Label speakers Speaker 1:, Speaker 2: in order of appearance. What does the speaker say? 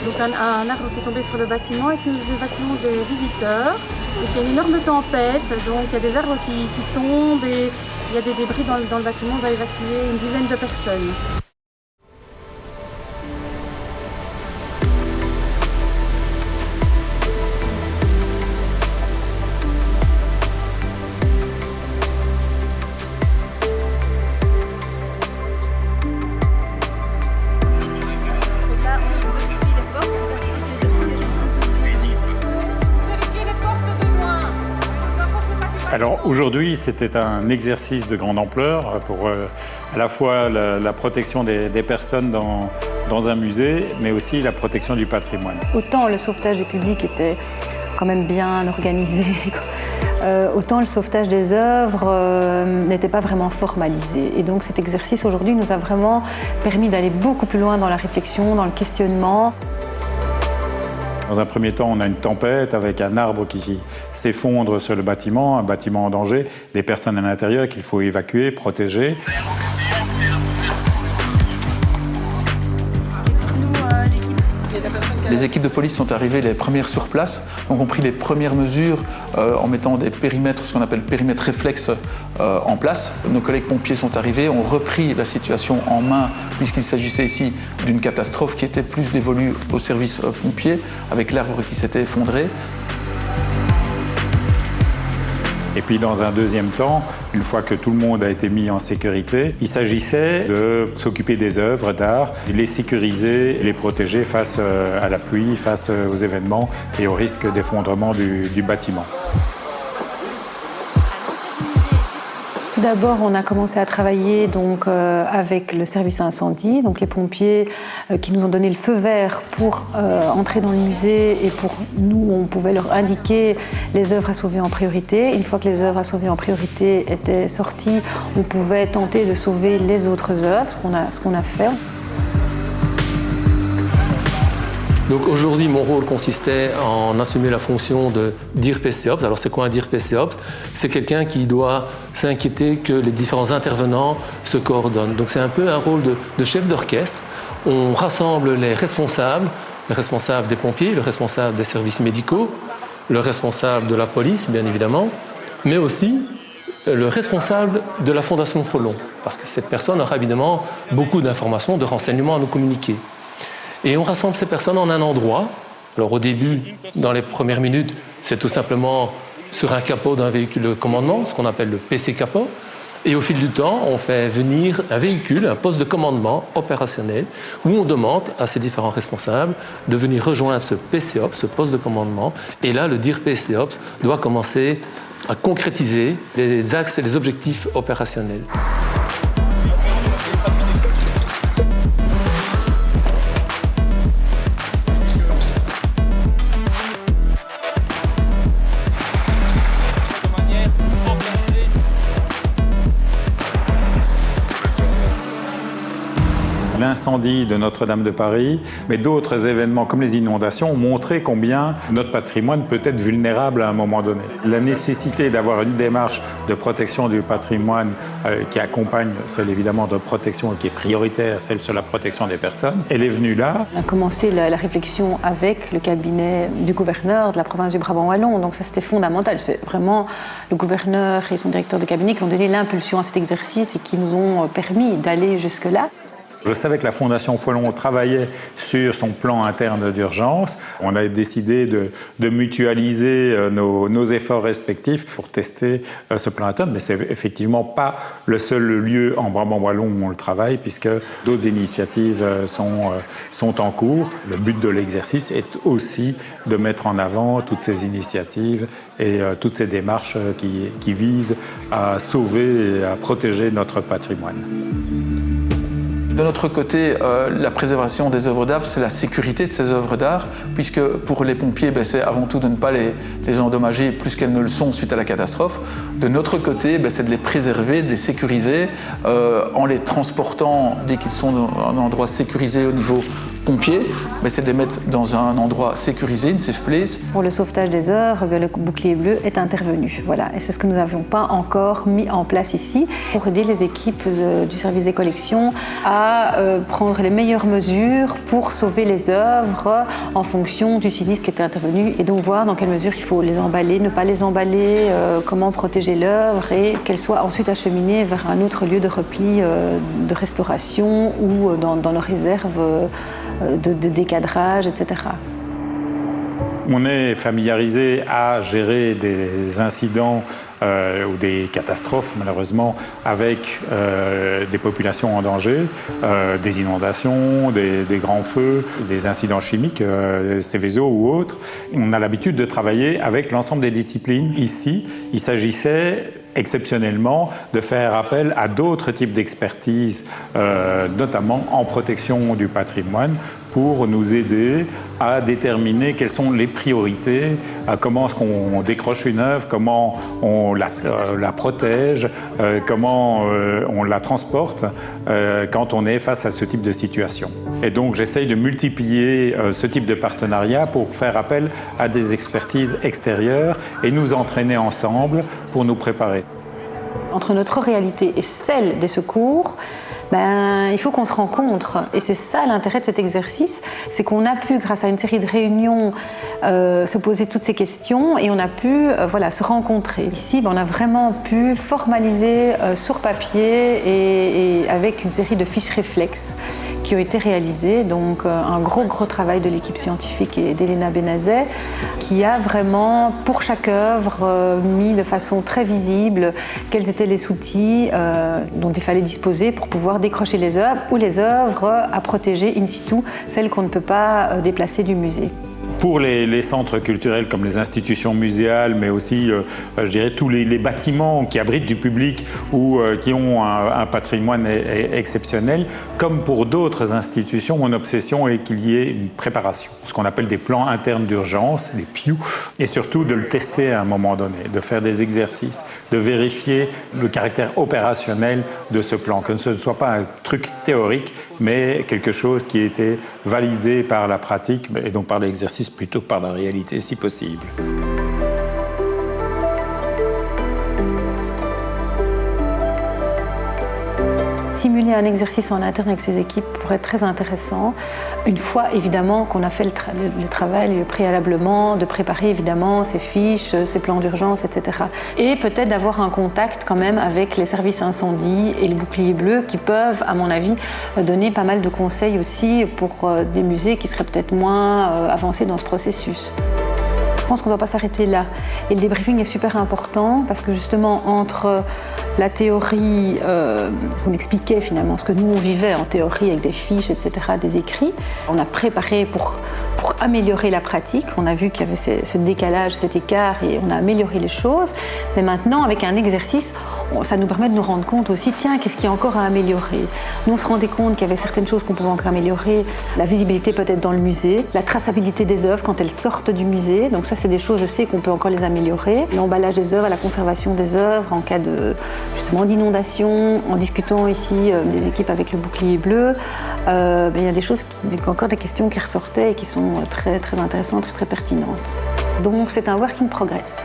Speaker 1: donc un arbre qui est tombé sur le bâtiment et que nous évacuons des visiteurs. Et qu'il y a une énorme tempête, donc il y a des arbres qui tombent et il y a des débris dans le bâtiment. On va évacuer une dizaine de personnes.
Speaker 2: Alors aujourd'hui, c'était un exercice de grande ampleur pour à la fois la protection des personnes dans un musée, mais aussi la protection du patrimoine.
Speaker 3: Autant le sauvetage des publics était quand même bien organisé, autant le sauvetage des œuvres n'était pas vraiment formalisé. Et donc cet exercice aujourd'hui nous a vraiment permis d'aller beaucoup plus loin dans la réflexion, dans le questionnement.
Speaker 2: Dans un premier temps, on a une tempête avec un arbre qui s'effondre sur le bâtiment, un bâtiment en danger, des personnes à l'intérieur qu'il faut évacuer, protéger.
Speaker 4: Les équipes de police sont arrivées les premières sur place, donc ont pris les premières mesures en mettant des périmètres, ce qu'on appelle périmètres réflexes, en place. Nos collègues pompiers sont arrivés, ont repris la situation en main, puisqu'il s'agissait ici d'une catastrophe qui était plus dévolue au service pompier, avec l'arbre qui s'était effondré.
Speaker 2: Et puis dans un deuxième temps, une fois que tout le monde a été mis en sécurité, il s'agissait de s'occuper des œuvres d'art, les sécuriser, les protéger face à la pluie, face aux événements et au risque d'effondrement du bâtiment.
Speaker 3: Tout d'abord, on a commencé à travailler donc, avec le service incendie, donc les pompiers qui nous ont donné le feu vert pour entrer dans le musée et pour nous, on pouvait leur indiquer les œuvres à sauver en priorité. Une fois que les œuvres à sauver en priorité étaient sorties, on pouvait tenter de sauver les autres œuvres, ce qu'on a fait.
Speaker 5: Donc aujourd'hui, mon rôle consistait en assumer la fonction de dire PCOPS. Alors c'est quoi un dire PCOPS? C'est quelqu'un qui doit s'inquiéter que les différents intervenants se coordonnent. Donc c'est un peu un rôle de chef d'orchestre. On rassemble les responsables des pompiers, le responsable des services médicaux, le responsable de la police, bien évidemment, mais aussi le responsable de la Fondation Folon, parce que cette personne aura évidemment beaucoup d'informations, de renseignements à nous communiquer. Et on rassemble ces personnes en un endroit. Alors au début, dans les premières minutes, c'est tout simplement sur un capot d'un véhicule de commandement, ce qu'on appelle le PC capot. Et au fil du temps, on fait venir un véhicule, un poste de commandement opérationnel, où on demande à ces différents responsables de venir rejoindre ce PCOPS, ce poste de commandement. Et là, le dire PCOPS doit commencer à concrétiser les axes et les objectifs opérationnels.
Speaker 2: L'incendie de Notre-Dame de Paris, mais d'autres événements comme les inondations ont montré combien notre patrimoine peut être vulnérable à un moment donné. La nécessité d'avoir une démarche de protection du patrimoine qui accompagne celle évidemment de protection et qui est prioritaire, celle sur la protection des personnes, elle est venue là.
Speaker 3: On a commencé la réflexion avec le cabinet du gouverneur de la province du Brabant wallon, donc ça c'était fondamental. C'est vraiment le gouverneur et son directeur de cabinet qui ont donné l'impulsion à cet exercice et qui nous ont permis d'aller jusque-là.
Speaker 2: Je savais que la Fondation Folon travaillait sur son plan interne d'urgence. On a décidé de mutualiser nos efforts respectifs pour tester ce plan interne, mais c'est effectivement pas le seul lieu en Brabant wallon où on le travaille, puisque d'autres initiatives sont en cours. Le but de l'exercice est aussi de mettre en avant toutes ces initiatives et toutes ces démarches qui visent à sauver et à protéger notre patrimoine.
Speaker 4: De notre côté, la préservation des œuvres d'art, c'est la sécurité de ces œuvres d'art, puisque pour les pompiers, c'est avant tout de ne pas les endommager plus qu'elles ne le sont suite à la catastrophe. De notre côté, c'est de les préserver, de les sécuriser, en les transportant dès qu'ils sont dans un endroit sécurisé au niveau pompiers, mais c'est de les mettre dans un endroit sécurisé, une safe place.
Speaker 3: Pour le sauvetage des œuvres, le bouclier bleu est intervenu. Voilà. Et c'est ce que nous n'avions pas encore mis en place ici pour aider les équipes du service des collections à prendre les meilleures mesures pour sauver les œuvres en fonction du sinistre qui était intervenu et donc voir dans quelle mesure il faut les emballer, ne pas les emballer, comment protéger l'œuvre et qu'elle soit ensuite acheminée vers un autre lieu de repli, de restauration ou dans nos réserves de décadrage, etc.
Speaker 2: On est familiarisé à gérer des incidents ou des catastrophes, malheureusement, avec des populations en danger, des inondations, des grands feux, des incidents chimiques, Seveso ou autres. On a l'habitude de travailler avec l'ensemble des disciplines. Ici, il s'agissait exceptionnellement de faire appel à d'autres types d'expertise, notamment en protection du patrimoine, pour nous aider à déterminer quelles sont les priorités, comment est-ce qu'on décroche une œuvre, comment on la protège, comment on la transporte quand on est face à ce type de situation. Et donc j'essaye de multiplier ce type de partenariat pour faire appel à des expertises extérieures et nous entraîner ensemble pour nous préparer.
Speaker 3: Entre notre réalité et celle des secours, il faut qu'on se rencontre. Et c'est ça l'intérêt de cet exercice, c'est qu'on a pu, grâce à une série de réunions, se poser toutes ces questions et on a pu se rencontrer. Ici, on a vraiment pu formaliser sur papier et avec une série de fiches réflexes qui ont été réalisées. Donc un gros travail de l'équipe scientifique et d'Elena Benazet qui a vraiment, pour chaque œuvre, mis de façon très visible quels étaient les outils dont il fallait disposer pour pouvoir décrocher les œuvres ou les œuvres à protéger in situ, celles qu'on ne peut pas déplacer du musée.
Speaker 2: Pour les centres culturels comme les institutions muséales, mais aussi, je dirais, tous les bâtiments qui abritent du public ou qui ont un patrimoine exceptionnel, comme pour d'autres institutions, mon obsession est qu'il y ait une préparation, ce qu'on appelle des plans internes d'urgence, des PIU, et surtout de le tester à un moment donné, de faire des exercices, de vérifier le caractère opérationnel de ce plan, que ce ne soit pas un truc théorique, mais quelque chose qui a été validé par la pratique et donc par l'exercice plutôt que par la réalité, si possible.
Speaker 3: Simuler un exercice en interne avec ses équipes pourrait être très intéressant. Une fois, évidemment, qu'on a fait le travail préalablement, de préparer évidemment ses fiches, ses plans d'urgence, etc. Et peut-être d'avoir un contact quand même avec les services incendie et les boucliers bleus qui peuvent, à mon avis, donner pas mal de conseils aussi pour des musées qui seraient peut-être moins avancés dans ce processus. Je pense qu'on ne doit pas s'arrêter là. Et le débriefing est super important parce que justement, entre la théorie, on expliquait finalement ce que nous on vivait en théorie avec des fiches, etc., des écrits. On a préparé pour améliorer la pratique. On a vu qu'il y avait ce décalage, cet écart et on a amélioré les choses. Mais maintenant, avec un exercice, ça nous permet de nous rendre compte aussi, tiens, qu'est-ce qu'il y a encore à améliorer? Nous, on se rendait compte qu'il y avait certaines choses qu'on pouvait encore améliorer. La visibilité peut-être dans le musée, la traçabilité des œuvres quand elles sortent du musée. Donc ça, c'est des choses, je sais qu'on peut encore les améliorer. L'emballage des œuvres, la conservation des œuvres en cas justement d'inondation. En discutant ici, les équipes avec le bouclier bleu, il y a des choses, encore des questions qui ressortaient et qui sont très, très intéressantes, très, très pertinentes. Donc c'est un work in progress.